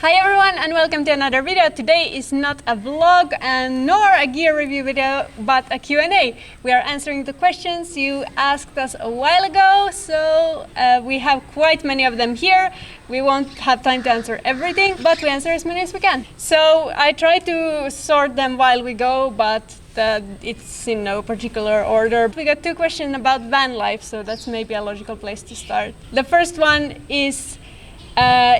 Hi everyone and welcome to another video. Today is not a vlog and nor a gear review video, but a Q&A. We are answering the questions you asked us a while ago, so we have quite many of them here. We won't have time to answer everything, but we answer as many as we can. So I try to sort them while we go, but it's in no particular order. We got two questions about van life, so that's maybe a logical place to start. The first one is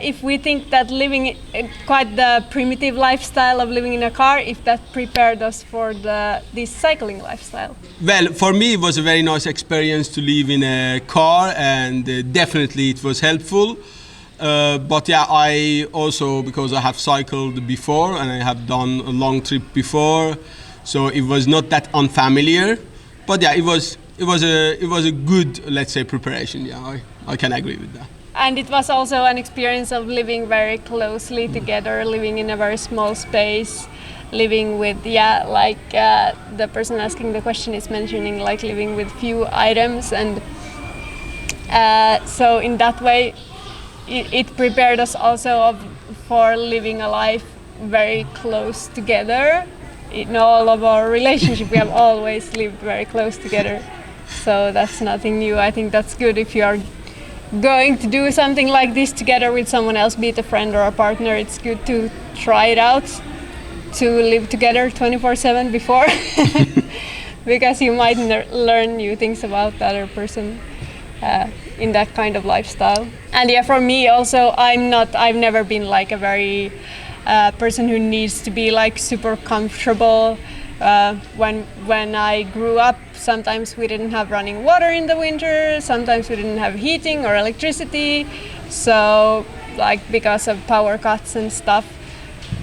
if we think that living quite the primitive lifestyle of living in a car, if that prepared us for this cycling lifestyle. Well, for me it was a very nice experience to live in a car, and definitely it was helpful. But yeah, I also, because I have cycled before and I have done a long trip before, so it was not that unfamiliar. But yeah, it was a good, let's say, preparation. Yeah, I can agree with that. And it was also an experience of living very closely together, living in a very small space, living with, the person asking the question is mentioning, like living with few items. And so in that way, it prepared us also for living a life very close together. In all of our relationship, we have always lived very close together. So that's nothing new. I think that's good if you are going to do something like this together with someone else, be it a friend or a partner. It's good to try it out, to live together 24/7 before, because you might learn new things about the other person in that kind of lifestyle. And yeah, for me also, I've never been like a very person who needs to be like super comfortable. When I grew up, sometimes we didn't have running water in the winter, sometimes we didn't have heating or electricity. So like because of power cuts and stuff,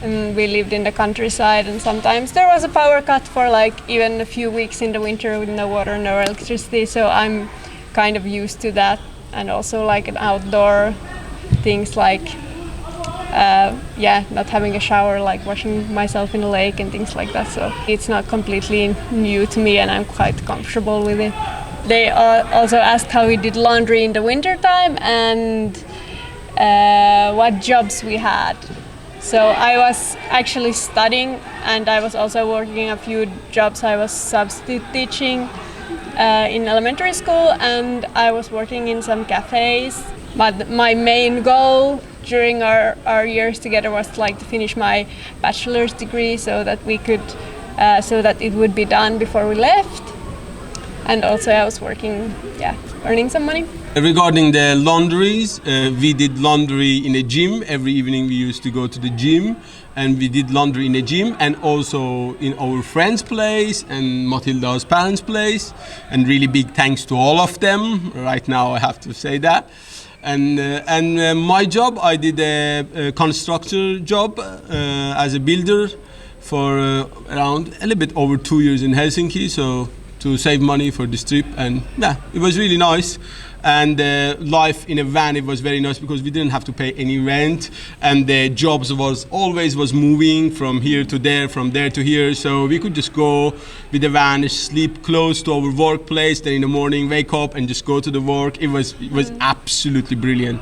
and we lived in the countryside, and sometimes there was a power cut for like even a few weeks in the winter with no water, no electricity. So I'm kind of used to that, and also like an outdoor things like not having a shower, like washing myself in a lake and things like that. So it's not completely new to me, and I'm quite comfortable with it. They also asked how we did laundry in the winter time and what jobs we had. So I was actually studying, and I was also working a few jobs. I was substitute teaching in elementary school, and I was working in some cafes. But my main goal during our years together was like to finish my bachelor's degree, so that we could, so that it would be done before we left. And also I was working, earning some money. Regarding the laundries, we did laundry in a gym. Every evening we used to go to the gym, and we did laundry in a gym, and also in our friend's place and Matilda's parents' place. And really big thanks to all of them. Right now I have to say that. And my job, I did a constructor job as a builder for around a little bit over 2 years in Helsinki, so to save money for this trip. And yeah, it was really nice. And life in a van, it was very nice because we didn't have to pay any rent, and the jobs was always moving from here to there, from there to here, so we could just go with the van, sleep close to our workplace, then in the morning wake up and just go to the work. It was absolutely brilliant.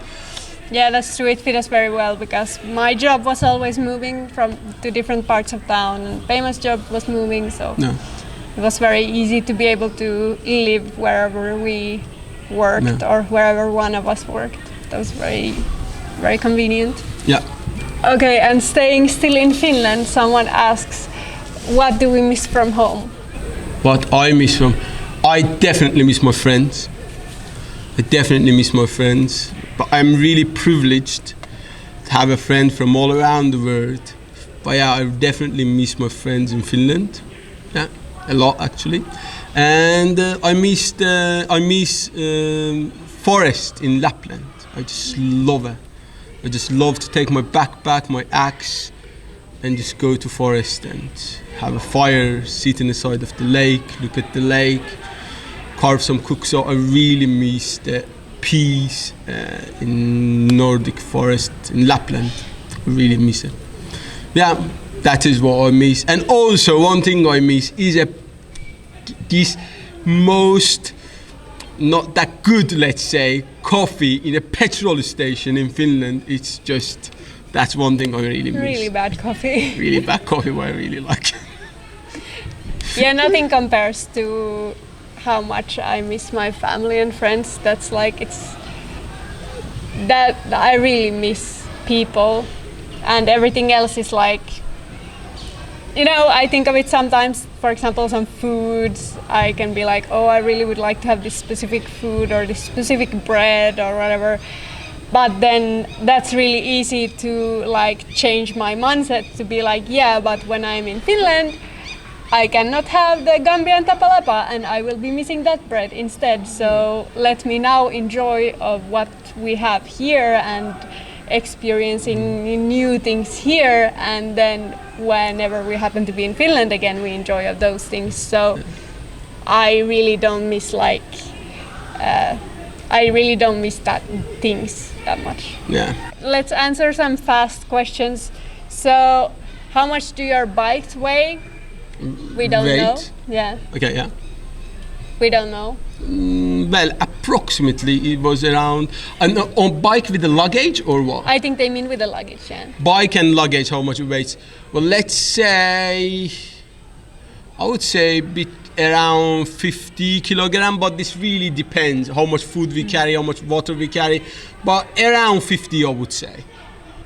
Yeah, that's true. It fit us very well because my job was always moving to different parts of town, and Peyman's job was moving, so it was very easy to be able to live wherever we worked or wherever one of us worked. That was very, very convenient. Yeah. Okay, and staying still in Finland, someone asks, what do we miss from home? What I miss from... I definitely miss my friends. But I'm really privileged to have a friend from all around the world. But yeah, I definitely miss my friends in Finland. Yeah, a lot actually. And I miss forest in Lapland. I just love it. I just love to take my backpack, my axe, and just go to forest and have a fire, sit in the side of the lake, look at the lake, carve some cook. So I really miss the peace in Nordic forest in Lapland. I really miss it. Yeah, that is what I miss. And also one thing I miss is this most not that good, let's say, coffee in a petrol station in Finland. It's just That's one thing I really miss. Really bad coffee. Really bad coffee, what I really like. Yeah, nothing compares to how much I miss my family and friends. That's like, it's that I really miss people, and everything else is like, you know, I think of it sometimes, for example, some foods, I can be like, oh, I really would like to have this specific food or this specific bread or whatever. But then that's really easy to like change my mindset to be like, yeah, but when I'm in Finland, I cannot have the Gambian tapalapa and I will be missing that bread instead. So let me now enjoy of what we have here and experiencing new things here, and then whenever we happen to be in Finland again, we enjoy of those things. So I really don't miss that things that much. Yeah. Let's answer some fast questions. So how much do your bikes weigh? We don't know. Yeah. Okay, yeah. We don't know. Well, approximately it was around on bike with the luggage or what? I think they mean with the luggage, yeah. Bike and luggage, how much it weighs? Well, let's say, I would say around 50 kilogram, but this really depends how much food we carry, how much water we carry, but around 50 I would say.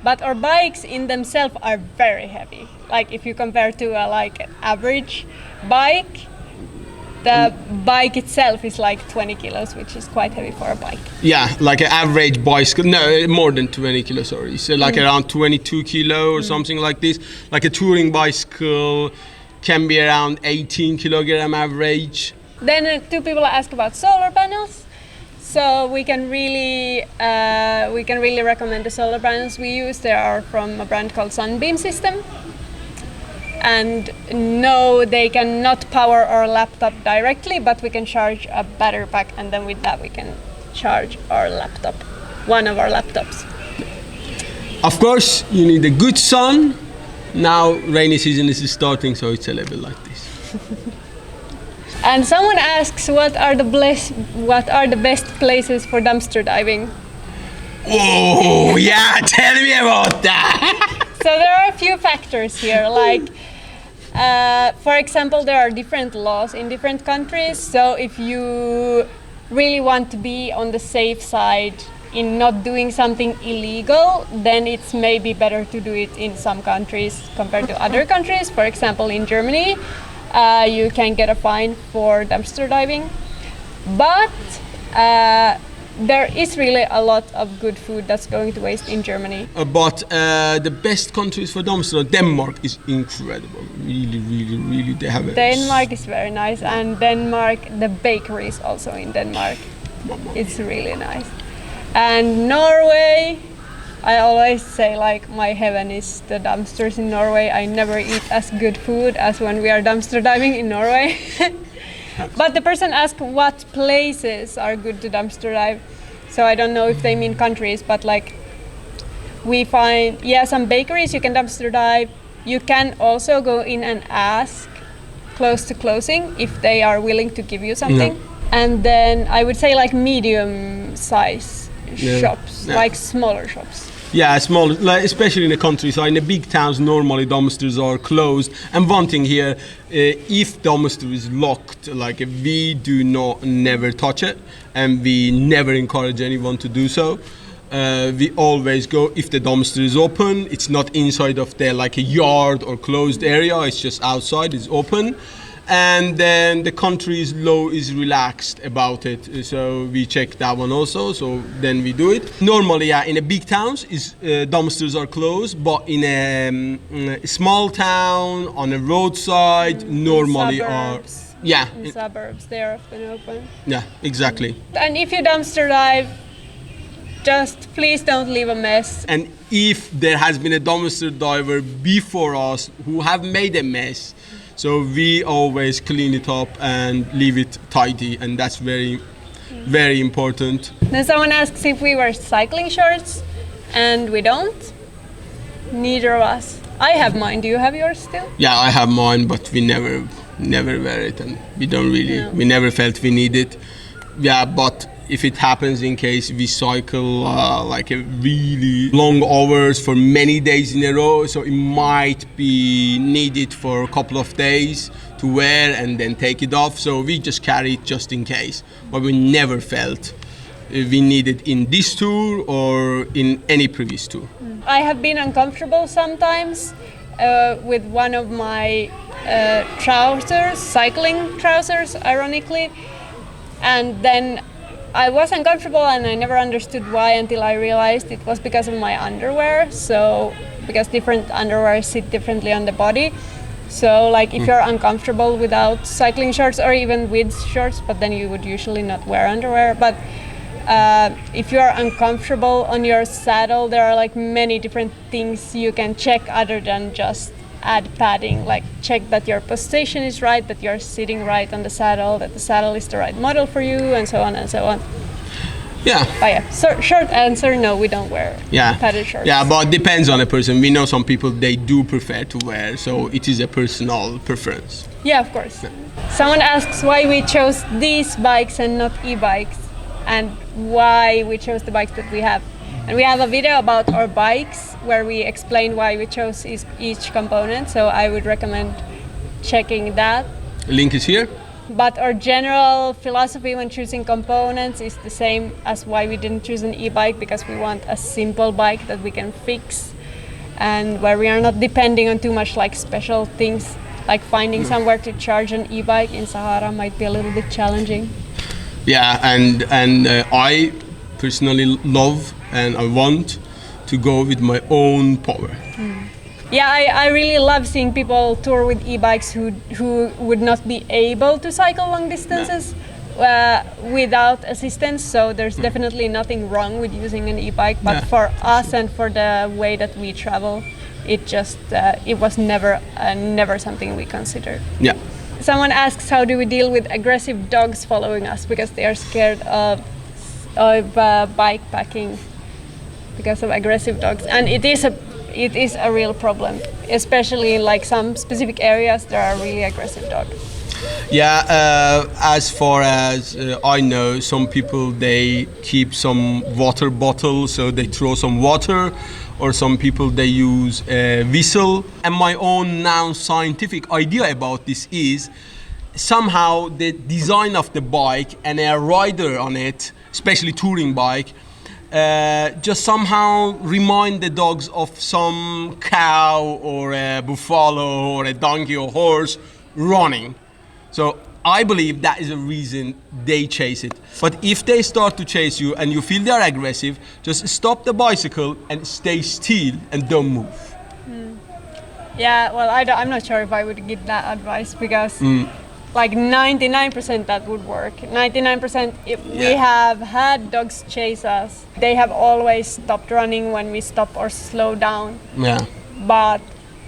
But our bikes in themselves are very heavy. Like if you compare to an average bike, the bike itself is like 20 kilos, which is quite heavy for a bike. Yeah, like an average bicycle, no, more than 20 kilos, sorry. So like around 22 kilo or something like this. Like a touring bicycle can be around 18 kilogram average. Then two people ask about solar panels. So we can really recommend the solar panels we use. They are from a brand called Sunbeam System. And no, they cannot power our laptop directly, but we can charge a battery pack, and then with that we can charge our laptop, one of our laptops. Of course, you need a good sun. Now rainy season is starting, so it's a little bit like this. And someone asks, what are the best places for dumpster diving? Oh, yeah, tell me about that. So there are a few factors here, like, for example, there are different laws in different countries. So if you really want to be on the safe side in not doing something illegal, then it's maybe better to do it in some countries compared to other countries. For example, in Germany, you can get a fine for dumpster diving. But there is really a lot of good food that's going to waste in Germany. But the best countries for dumpster, Denmark is incredible. Really, really, really, they have Denmark is very nice, and Denmark, the bakeries also in Denmark, it's really nice. And Norway, I always say like my heaven is the dumpsters in Norway. I never eat as good food as when we are dumpster diving in Norway. But the person asked what places are good to dumpster dive. So I don't know if they mean countries, but like we find, some bakeries you can dumpster dive. You can also go in and ask close to closing if they are willing to give you something. And then I would say like medium size shops, like smaller shops. Yeah, small, like especially in the countryside. In the big towns, normally dumpsters are closed. And one thing here, if dumpster is locked, like we do never touch it, and we never encourage anyone to do so. We always go if the dumpster is open. It's not inside of there like a yard or closed area. It's just outside. It's open. And then the country's law is relaxed about it, so we check that one also. So then we do it. Normally, in the big towns, dumpsters are closed, but in a small town on a roadside, normally suburbs. In suburbs, they are often open. Yeah, exactly. And if you dumpster dive, just please don't leave a mess. And if there has been a dumpster diver before us who have made a mess, so we always clean it up and leave it tidy, and that's very, very important. Then someone asks if we wear cycling shorts, and we don't. Neither of us. I have mine. Do you have yours still? Yeah, I have mine, but we never wear it, and we don't really. We never felt we need it. Yeah, but if it happens in case we cycle like a really long hours for many days in a row, so it might be needed for a couple of days to wear and then take it off. So we just carry it just in case, but we never felt we need it in this tour or in any previous tour. I have been uncomfortable sometimes with one of my trousers, cycling trousers, ironically, and then I was uncomfortable and I never understood why until I realized it was because of my underwear. So because different underwear sit differently on the body. So like if you're uncomfortable without cycling shorts or even with shorts, but then you would usually not wear underwear. But if you're uncomfortable on your saddle, there are like many different things you can check other than just add padding. Like check that your position is right, that you're sitting right on the saddle, that the saddle is the right model for you, and so on and so on. Yeah. But yeah, short answer, no, we don't wear padded shorts. Yeah, but it depends on a person. We know some people, they do prefer to wear, so it is a personal preference. Yeah, of course. Yeah. Someone asks why we chose these bikes and not e-bikes, and why we chose the bikes that we have. And we have a video about our bikes where we explain why we chose each component, so I would recommend checking that. Link is here. But our general philosophy when choosing components is the same as why we didn't choose an e-bike, because we want a simple bike that we can fix and where we are not depending on too much like special things, like finding somewhere to charge an e-bike in Sahara might be a little bit challenging. Yeah, and I personally love and I want to go with my own power. Yeah, I really love seeing people tour with e-bikes who would not be able to cycle long distances without assistance. So there's definitely nothing wrong with using an e-bike, but for us and for the way that we travel, it just it was never something we considered. Yeah. Someone asks, how do we deal with aggressive dogs following us because they are scared of bike packing because of aggressive dogs, and it is a real problem, especially in like some specific areas there are really aggressive dogs. Yeah, as far as I know, some people, they keep some water bottles, so they throw some water, or some people they use a whistle. And my own now scientific idea about this is somehow the design of the bike and a rider on it, especially touring bike, just somehow remind the dogs of some cow or a buffalo or a donkey or horse running. So I believe that is a reason they chase it. But if they start to chase you and you feel they're aggressive, just stop the bicycle and stay still and don't move. Yeah, well, I'm not sure if I would give that advice, because like 99% that would work. 99% if we have had dogs chase us, they have always stopped running when we stop or slow down. Yeah. But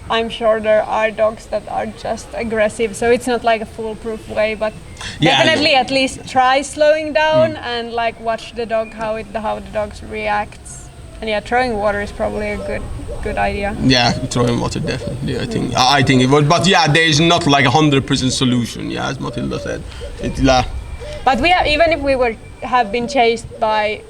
I'm sure there are dogs that are just aggressive, so it's not like a foolproof way, but definitely at least try slowing down and like watch the dog, how the dog reacts. And yeah, throwing water is probably a good idea. Yeah, throwing water definitely. I think it would, but yeah, there is not like 100% solution. Yeah, as Matilda said, But we have, even if we have been chased by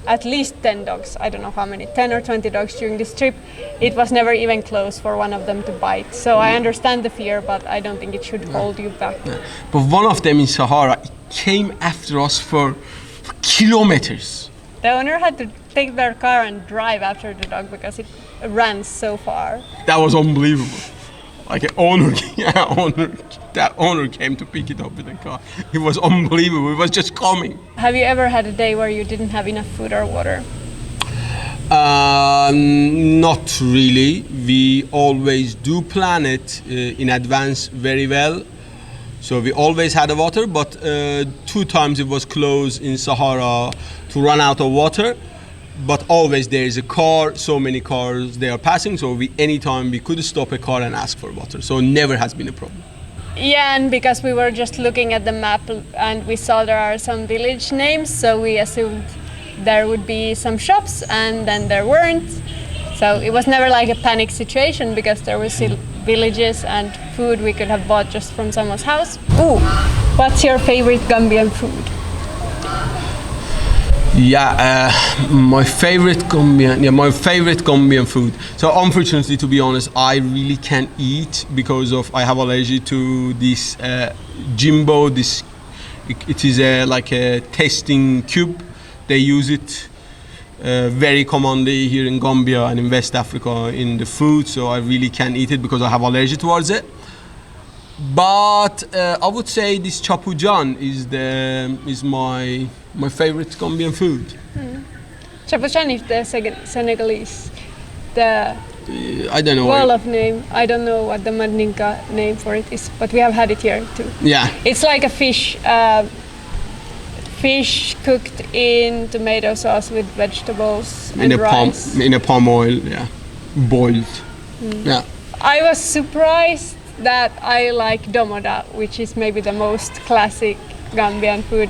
at least 10 dogs, I don't know how many, 10 or 20 dogs during this trip, it was never even close for one of them to bite. So I understand the fear, but I don't think it should hold you back. Yeah. But one of them in Sahara, it came after us for kilometers. The owner had to take their car and drive after the dog because it ran so far. That was unbelievable. Like that owner came to pick it up with the car. It was unbelievable. It was just coming. Have you ever had a day where you didn't have enough food or water? Not really. We always do plan it in advance very well. So we always had the water, but 2 times it was close in Sahara to run out of water. But always there is a car, so many cars they are passing, so anytime we could stop a car and ask for water. So never has been a problem. Yeah, and because we were just looking at the map and we saw there are some village names, so we assumed there would be some shops, and then there weren't. So it was never like a panic situation because there were still villages and food we could have bought just from someone's house. Ooh, what's your favorite Gambian food? Yeah, my favorite Gambian food. So unfortunately, to be honest, I really can't eat because of I have allergy to this Jimbo. It is like a tasting cube. They use it very commonly here in Gambia and in West Africa in the food. So I really can't eat it because I have allergy towards it. But I would say this chapujan is my favorite Gambian food. Chapuchan is the Senegalese, the I don't know. Wolof name. I don't know what the Mandinka name for it is, but we have had it here too. Yeah. It's like a fish cooked in tomato sauce with vegetables and rice. In a palm oil, yeah, boiled. Yeah. I was surprised that I like domoda, which is maybe the most classic Gambian food.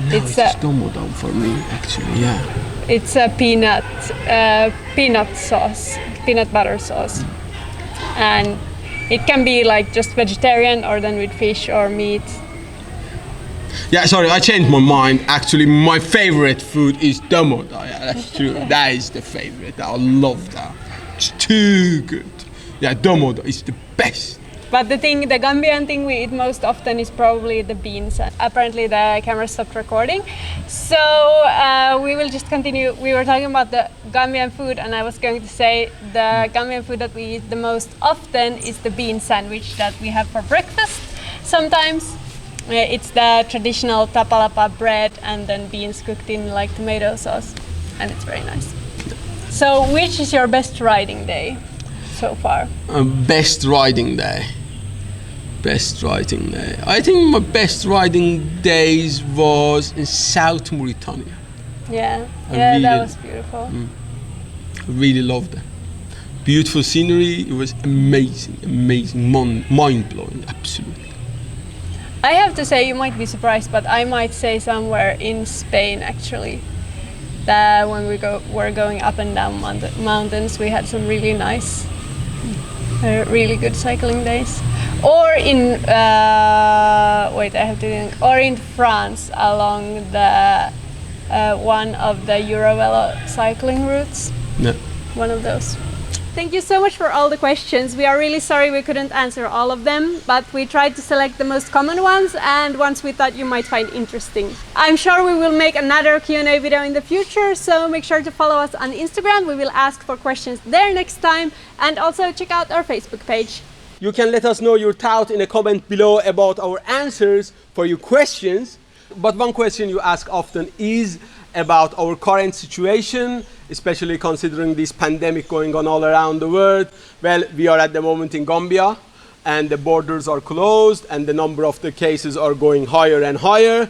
No, it's domoda for me, actually. Yeah. It's a peanut sauce, peanut butter sauce, and it can be like just vegetarian or then with fish or meat. Yeah, sorry, I changed my mind. Actually, my favorite food is domoda. Yeah, that's true. That is the favorite. I love that. It's too good. Yeah, domoda is the best. But the Gambian thing we eat most often is probably the beans. Apparently the camera stopped recording. So we will just continue. We were talking about the Gambian food and I was going to say the Gambian food that we eat the most often is the bean sandwich that we have for breakfast. Sometimes it's the traditional tapalapa bread and then beans cooked in like tomato sauce and it's very nice. So which is your best riding day so far? Best riding day. I think my best riding days was in South Mauritania. Yeah, that was beautiful. I really loved it. Beautiful scenery. It was amazing, mind-blowing, absolutely. I have to say, you might be surprised, but I might say somewhere in Spain actually. That when were going up and down mountains, we had some really nice, really good cycling days. Or in or in France along the one of the Eurovelo cycling routes. Yeah. One of those. Thank you so much for all the questions. We are really sorry we couldn't answer all of them, but we tried to select the most common ones and ones we thought you might find interesting. I'm sure we will make another Q&A video in the future, so make sure to follow us on Instagram. We will ask for questions there next time, and also check out our Facebook page. You can let us know your thought in a comment below about our answers for your questions. But one question you ask often is about our current situation, especially considering this pandemic going on all around the world. Well, we are at the moment in Gambia and the borders are closed and the number of the cases are going higher and higher.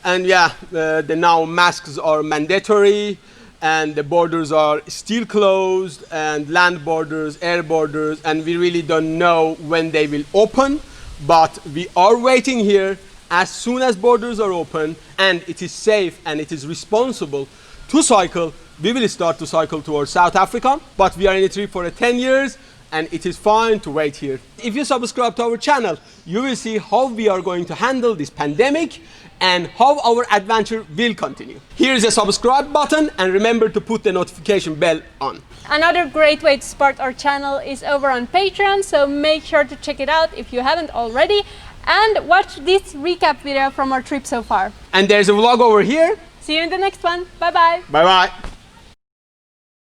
And yeah, now masks are mandatory and the borders are still closed, and land borders, air borders, and we really don't know when they will open. But we are waiting here. As soon as borders are open and it is safe and it is responsible to cycle, we will start to cycle towards South Africa. But we are in a trip for 10 years and it is fine to wait here. If you subscribe to our channel, you will see how we are going to handle this pandemic and how our adventure will continue. Here is a subscribe button and remember to put the notification bell on. Another great way to support our channel is over on Patreon, so make sure to check it out if you haven't already. And watch this recap video from our trip so far. And there's a vlog over here. See you in the next one. Bye bye. Bye bye.